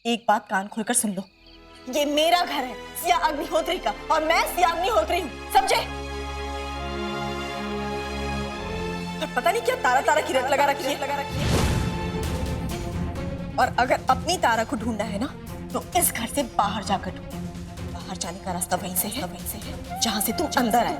एक बात कान खोलकर सुन लो, ये मेरा घर है सिया अग्निहोत्री का, और मैं सिया अग्निहोत्री हूँ, समझे? और पता नहीं क्या तारा तारा की रट लगा रखी है। और अगर अपनी तारा को ढूंढना है ना, तो इस घर से बाहर जाकर ढूंढो। बाहर जाने का रास्ता वहीं से है जहां से तुम अंदर आए।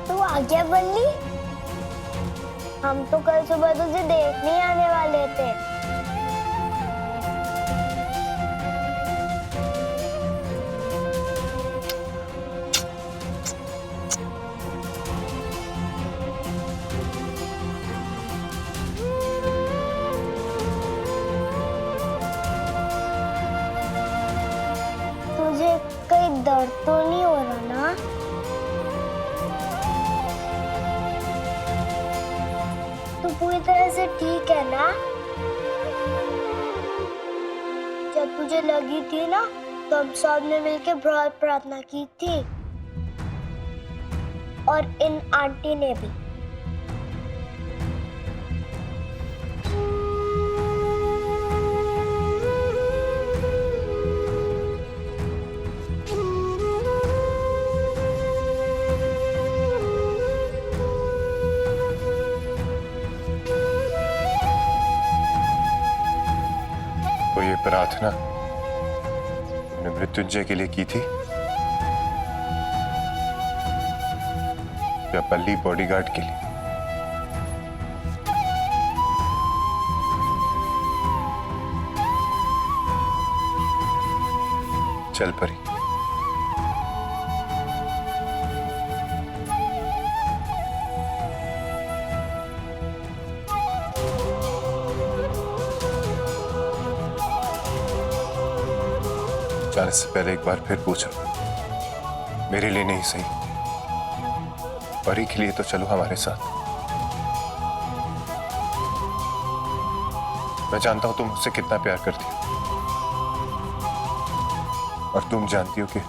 तू आ गया बल्ली? हम तो कल सुबह तुझे देखने आने वाले थे। तुझे कहीं दर्द तो नहीं हो रहा ना? तू पूरी तरह से ठीक है ना? जब तुझे लगी थी ना, तो हम सब ने मिलकर बहुत प्रार्थना की थी, और इन आंटी ने भी। तो ये प्रार्थना तुमने मृत्युंजय के लिए की थी या बल्ली बॉडीगार्ड के लिए? चल परी, जाने से पहले एक बार फिर पूछ लो, मेरे लिए नहीं सही, परी के लिए तो चलो हमारे साथ। मैं जानता हूं तुम मुझसे कितना प्यार करती हो, और तुम जानती हो कि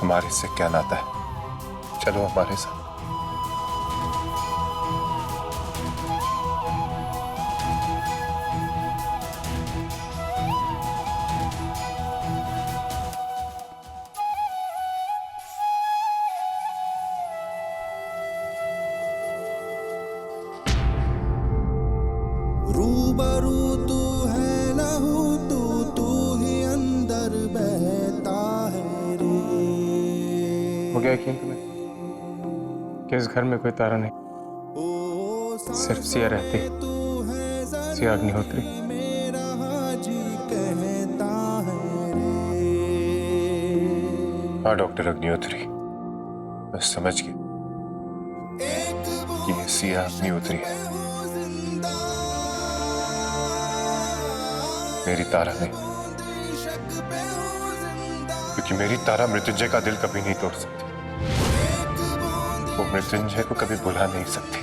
हमारे से क्या नाता है। चलो हमारे साथ। रूबरू तू है लहू तू ही अंदर बहता है रे। हो गया यकीन तुम्हें कि इस घर में कोई तारा नहीं, सिर्फ सिया रहती, सिया अग्निहोत्री। मेरा हाजी कहता है रे। हाँ डॉक्टर अग्निहोत्री, मैं समझ गया कि ये सिया अग्निहोत्री है, मेरी तारा नहीं, क्योंकि मेरी तारा मृत्युंजय का दिल कभी नहीं तोड़ सकती, वो मृत्युंजय को कभी भुला नहीं सकती।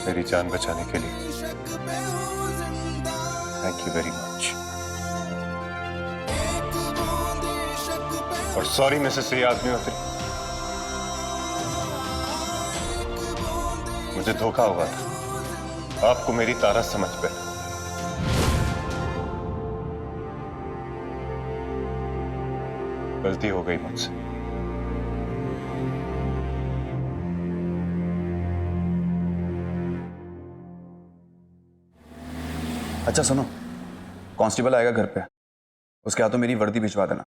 मेरी जान बचाने के लिए थैंक यू वेरी मच। और सॉरी मिसेस सिया अग्निहोत्री, मुझे धोखा हुआ था, आपको मेरी तारा समझ पे। गलती हो गई मुझसे। अच्छा सुनो, कांस्टेबल आएगा घर पे, उसके हाथों मेरी वर्दी भिजवा देना।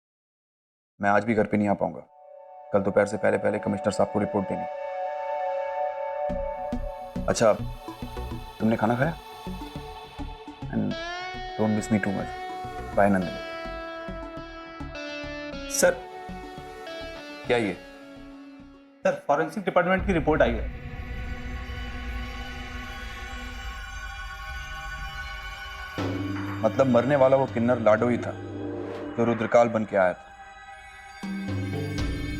मैं आज भी घर पे नहीं आ पाऊंगा, कल दोपहर से पहले पहले कमिश्नर साहब को रिपोर्ट देनी। अच्छा, तुमने खाना खाया? And don't miss me too much. Bye Nandan. Sir, क्या ये? सर फॉरेंसिक डिपार्टमेंट की रिपोर्ट आई है। मतलब मरने वाला वो किन्नर लाडो ही था जो रुद्रकाल बन के आया था।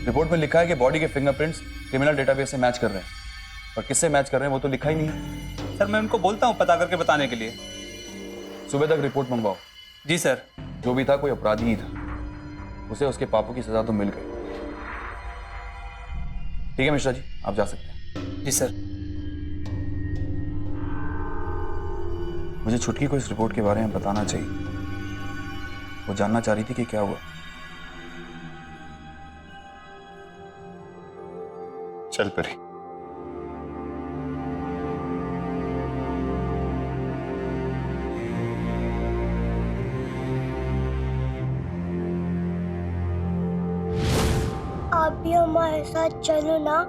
रिपोर्ट में लिखा है कि बॉडी के फिंगरप्रिंट्स क्रिमिनल डेटाबेस से मैच कर रहे हैं, और किससे मैच कर रहे हैं वो तो लिखा ही नहीं है। सर मैं उनको बोलता हूँ पता करके बताने के लिए। सुबह तक रिपोर्ट मंगवाओ। जी सर। जो भी था कोई अपराधी ही था। उसे उसके पापों की सजा तो मिल गई। ठीक है मिश्रा जी, आप जा सकते हैं। जी सर। मुझे छुटकी को इस रिपोर्ट के बारे में बताना चाहिए। वो जानना चाह रही थी कि क्या हुआ। चल परी। आप भी हमारे साथ चलो ना।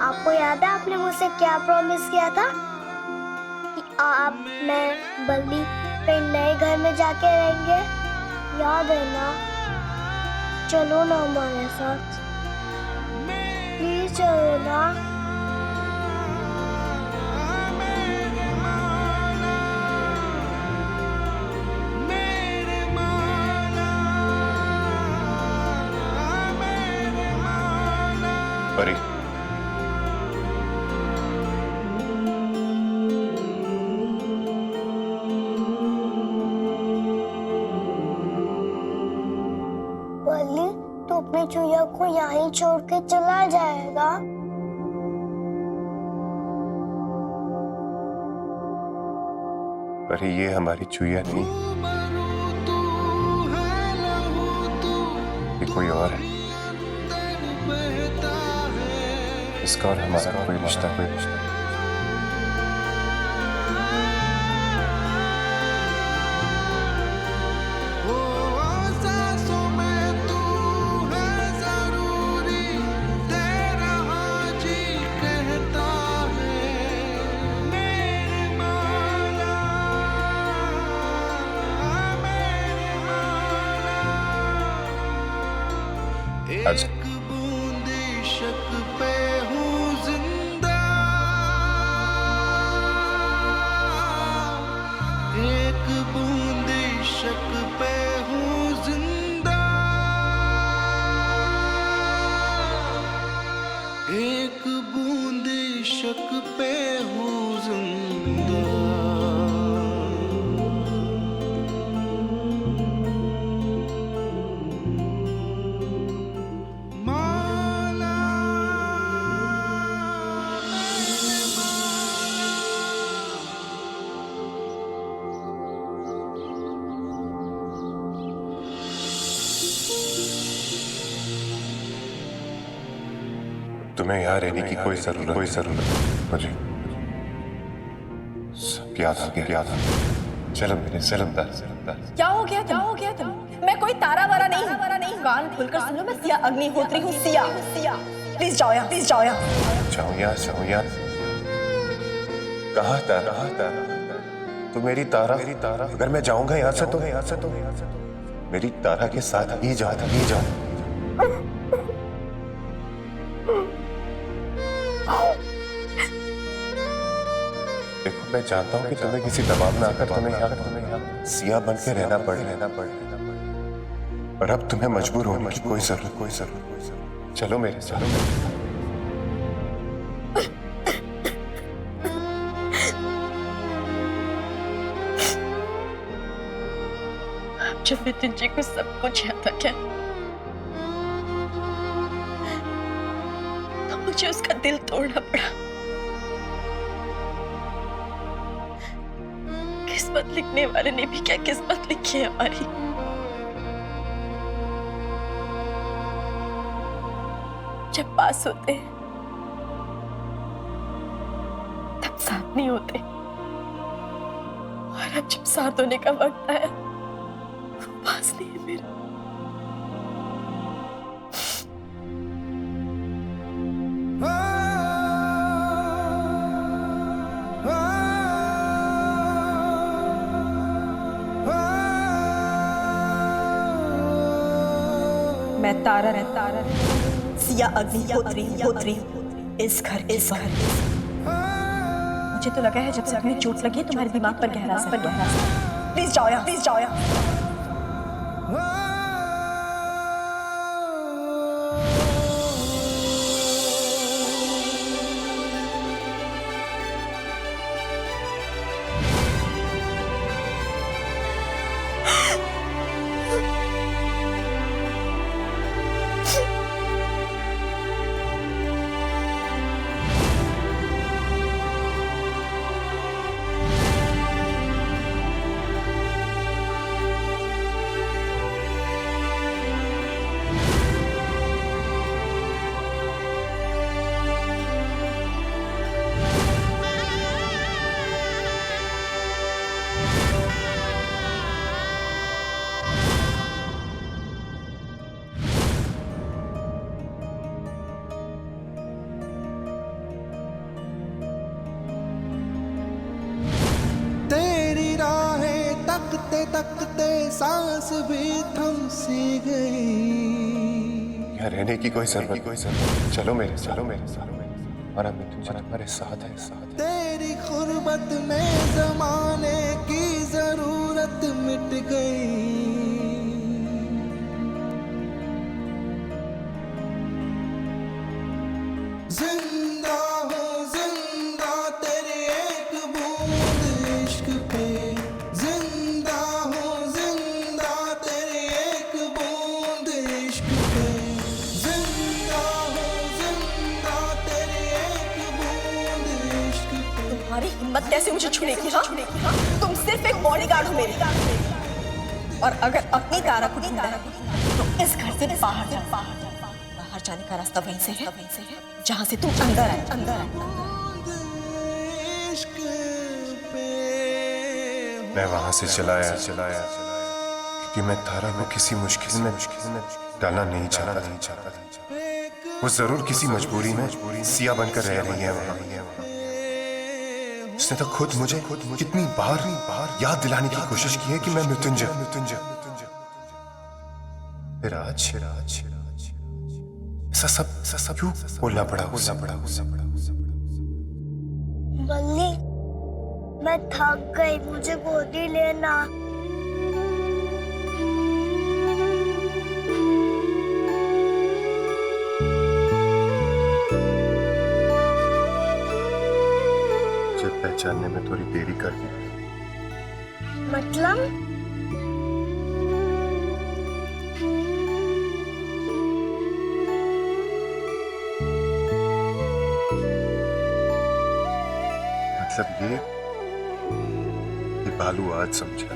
आपको याद है आपने मुझसे क्या प्रॉमिस किया था कि आप, मैं, बल्ली फिर नए घर में जाके रहेंगे? याद है ना? चलो ना हमारे साथ, प्लीज चलो ना। परी, बल्ली तो अपनी चुईया को यहीं छोड़ के चला जाएगा। परी ये हमारी चुईया नहीं, ये कोई और है। इसका और हमारा कोई रिश्ता नहीं। अच्छा, एक बूंद शक पे हूँ जिंदा। तुम्हें यहाँ रहने की कोई जरूरत मुझे सब याद आ गया। चलो मेरे सिरमदार। क्या हो गया तुम? मैं कोई तारा वारा नहीं। कान खुलकर सुनो, मैं सिया अग्निहोत्री हूँ। सिया, प्लीज जाओ यहाँ। जाओ यहाँ। कहाँ तारा? तो मेरी तारा अगर मैं जाऊंगा यहाँ से तो मेरी तारा के साथ ही जाओ। देखो मैं जानता हूँ कि तुम्हें किसी दबाव में आकर तुम्हें यहाँ सिया बन के रहना पड़े, पर अब तुम्हें मजबूर होने की कोई जरूरत। चलो मेरे साथ। जब मृत्युंजय को सब कुछ याद था क्या, तो मुझे उसका दिल तोड़ना पड़ा। किस्मत लिखने वाले ने भी क्या किस्मत लिखी है हमारी। जब पास होते तब साथ नहीं होते, और अब जब साथ होने का वक्त आया वो पास नहीं है मेरा। मैं तारा सिया अग्निहोत्री इस घर। मुझे तो लगा है जब से तुम्हें चोट लगी है तुम्हारे दिमाग पर गहरा असर। प्लीज जाओ यहाँ। तकते तकते सांस भी थम सी गई। यहाँ रहने की कोई जरूरत नहीं। चलो मेरे साथ, हमारा मृत्युंजय हमारे साथ है। तेरी गुर्बत में जमाने की जरूरत मिट गई। जिंदा हूँ जिंदा तेरे एक बूंद इश्क पे। जिंदा हूँ जिंदा तेरे एक बूंद इश्क पे। जिंदा हूँ जिंदा तेरे एक बूंद इश्क पे। तुम्हारी हिम्मत कैसे मुझे छूने की? हाँ, तुम सिर्फ एक बॉडीगार्ड हो मेरी, और अगर अपनी तारा को ढूंढना है तो इस घर से बाहर जाने का रास्ता वहीं से है जहां से तुम अंदर आए। इश्क पे मैं वहां से चलाया क्योंकि मैं तारा को किसी मुश्किल में डालना नहीं चाहता। वो जरूर किसी मजबूरी में सिया बनकर रह रही है वहां। उसने तो खुद मुझे कितनी बार याद दिलाने की कोशिश की है कि मैं मृत्युंजय। फिर आज ऐसा सब क्यों बोलना पड़ा? बल्ली, मैं थक गई, मुझे गोदी लेना। मुझे पहचानने में थोड़ी देरी कर दी। मतलब ये कि बालू आज समझा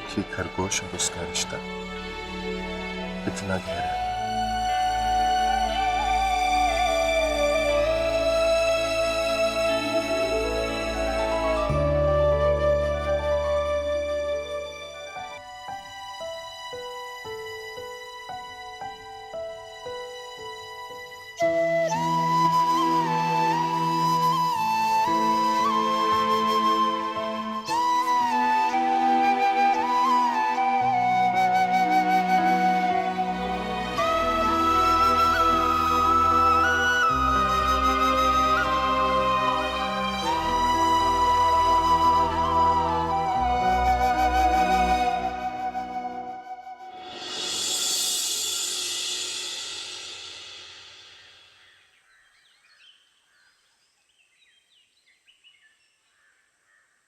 कि खरगोश और उसका रिश्ता कितना गहरा है।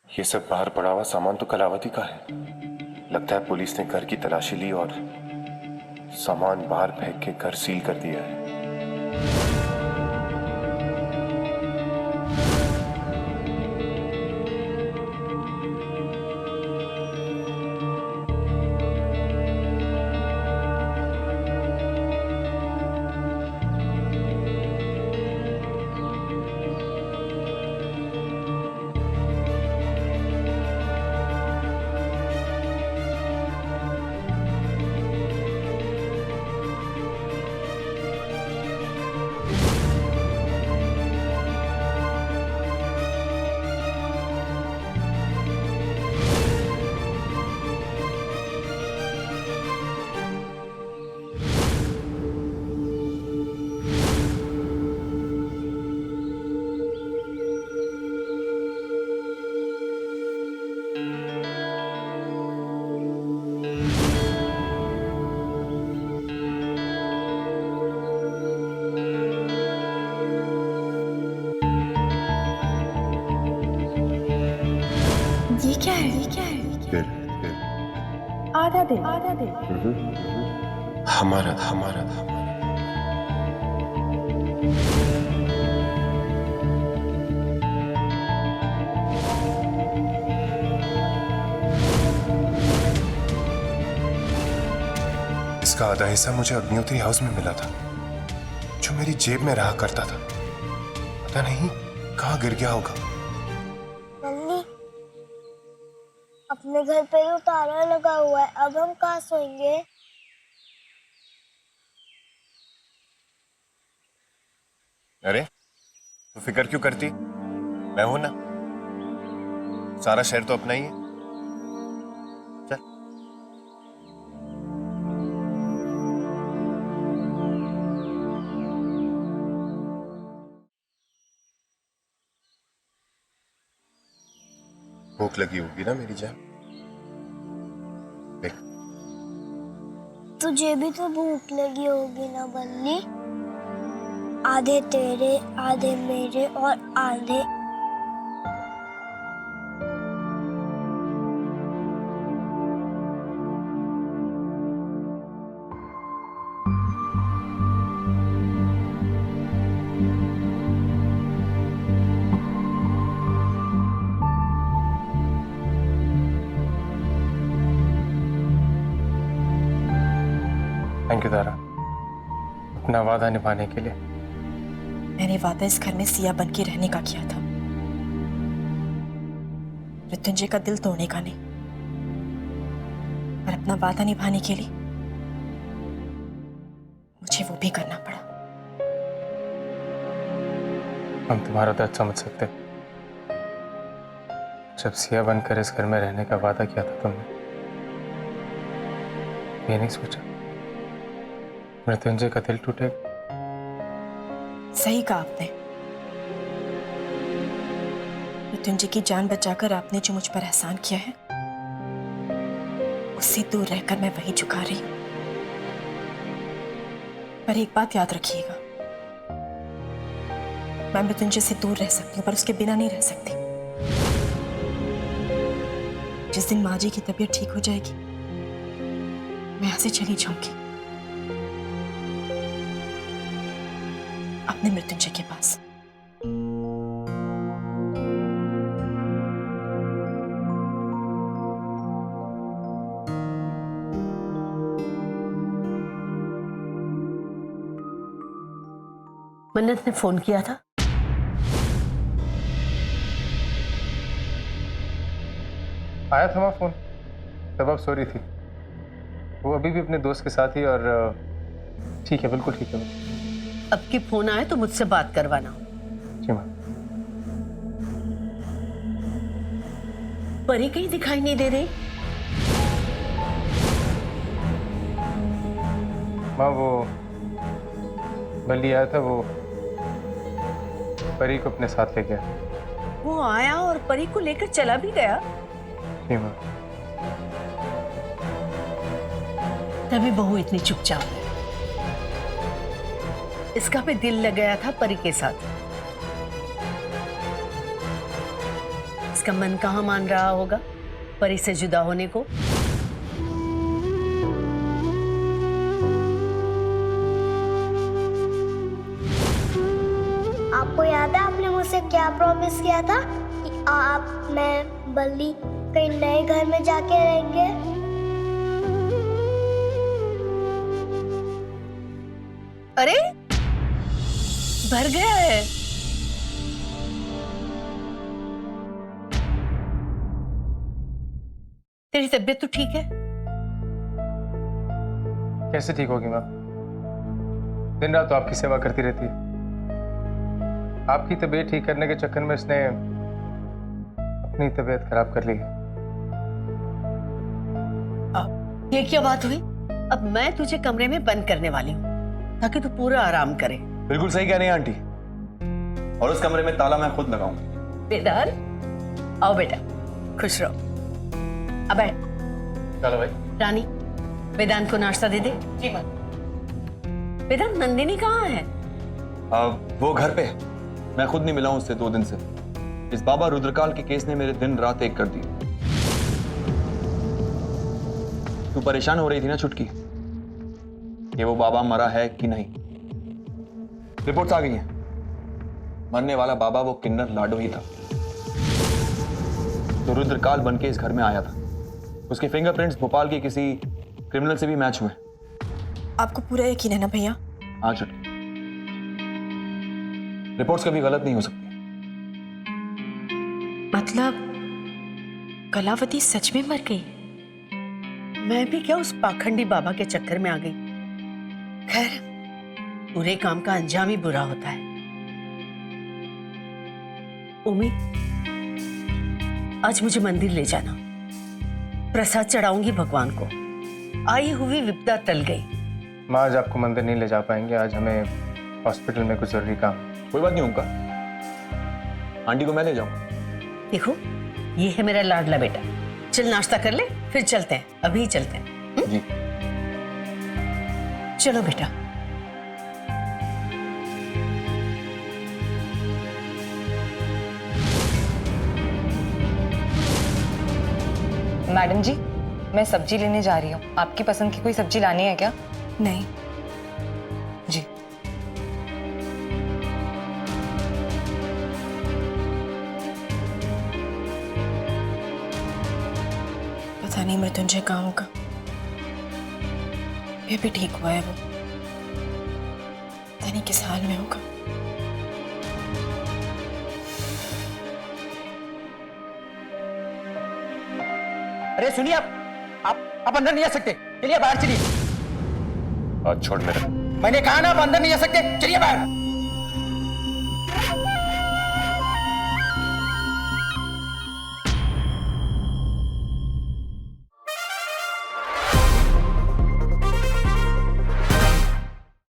ये सब बाहर पड़ा हुआ सामान तो कलावती का है। लगता है पुलिस ने घर की तलाशी ली और सामान बाहर फेंक के घर सील कर दिया है। ये क्या है? फिर आधा दिन हमारा इसका आधा हिस्सा मुझे अग्निहोत्री हाउस में मिला था, जो मेरी जेब में रहा करता था। पता नहीं कहाँ गिर गया होगा। मम्मी, अपने घर पे तो ताला लगा हुआ है, अब हम कहाँ सोएंगे? अरे तो फिक्र क्यों करती? मैं हूं ना, सारा शहर तो अपना ही है। भूख लगी होगी ना मेरी जान। देख तुझे भी तो भूख लगी होगी ना बल्ली। आधे तेरे, आधे मेरे और आधे थैंक यू तारा, अपना वादा निभाने के लिए। मैंने वादा इस घर में सिया बन के रहने का किया था, मृत्युंजय का दिल तोड़ने का नहीं। और अपना वादा निभाने के लिए मुझे वो भी करना पड़ा। हम तुम्हारा दर्द समझ सकते। जब सिया बनकर इस घर में रहने का वादा किया था तुमने, ये नहीं सोचा मृत्युंजय का दिल टूटेगा। सही कहा आपने। मृत्युंजय की जान बचाकर आपने जो मुझ पर एहसान किया है, उससे दूर रहकर मैं वही झुका रही हूं। पर एक बात याद रखिएगा, मैं मृत्युंजय से दूर रह सकती हूँ पर उसके बिना नहीं रह सकती। जिस दिन माँ जी की तबीयत ठीक हो जाएगी, मैं यहां से चली जाऊंगी अपने मृत्युंजय के पास। मन्नत ने फोन किया था? आया था वहाँ फोन, तब आप सो रही थी। वो अभी भी अपने दोस्त के साथ ही, और ठीक है, बिल्कुल ठीक है। अब की फोन आए तो मुझसे बात करवाना। जी माँ। परी कहीं दिखाई नहीं दे रही। माँ वो बल्ली आया था, वो परी को अपने साथ ले गया। वो आया और परी को लेकर चला भी गया। जी माँ। तभी बहू इतनी चुपचाप है। इसका भी दिल लग गया था परी के साथ। इसका मन कहाँ मान रहा होगा परी से जुदा होने को। आपको याद है आपने मुझसे क्या प्रॉमिस किया था कि आप, मैं, बल्ली कहीं नए घर में जाके रहेंगे? अरे भर गया है। तेरी तबीयत तो ठीक है? कैसे ठीक होगी माँ? दिन रात तो आपकी सेवा करती रहती है। आपकी तबीयत ठीक करने के चक्कर में इसने अपनी तबीयत खराब कर ली है। ये क्या बात हुई? अब मैं तुझे कमरे में बंद करने वाली हूँ ताकि तू पूरा आराम करे। बिल्कुल सही कह रही हैं आंटी, और उस कमरे में ताला मैं खुद लगाऊंगा। बेदार, आओ बेटा, खुश रहो। अब बैठ। चलो भाई। रानी, वेदांत को नाश्ता दे दे। जी मां। वेदांत, नंदिनी कहाँ है? वो घर पे। मैं खुद नहीं मिला हूं उससे 2 दिन से। इस बाबा रुद्रकाल के केस ने मेरे दिन रात एक कर दिए। तू परेशान हो रही थी ना छुटकी, कि वो बाबा मरा है कि नहीं। रिपोर्ट्स आ गई हैं। मरने वाला बाबा वो किन्नर लाडो ही था, जो रुद्रकाल बन के इस घर में आया था। उसके फिंगरप्रिंट्स भोपाल के किसी क्रिमिनल से भी मैच हुए। आपको पूरा यकीन है ना भैया? हाँ छुटकी, रिपोर्ट्स कभी गलत नहीं हो सकती। मतलब कलावती सच में मर गई? मैं भी क्या उस पाखंडी बाबा के चक्कर में आ गई। खैर, बुरे काम का अंजाम ही बुरा होता है। उम्मी, आज मुझे मंदिर ले जाना। प्रसाद चढ़ाऊंगी भगवान को। आई हुई विपदा टल गई। माँ, आज आपको मंदिर नहीं ले जा पाएंगे। आज हमें हॉस्पिटल में कुछ जरूरी काम। कोई बात नहीं उनका, आंटी को मैं ले जाऊंगा। देखो, ये है मेरा लाडला बेटा। चल नाश्ता कर ले, फिर चलते हैं, अभी चलते हैं। जी। चलो बेटा। मैडम जी, मैं सब्जी लेने जा रही हूँ। आपकी पसंद की कोई सब्जी लानी है क्या? नहीं, जी। पता नहीं मृत्युंजय कहाँ होगा। ये भी ठीक हुआ है वो, पता नहीं किस हाल में होगा। अरे सुनिए, आप अंदर नहीं आ सकते, चलिए बाहर चलिए। हाथ छोड़ मेरा। मैंने कहा ना आप अंदर नहीं आ सकते, चलिए बाहर।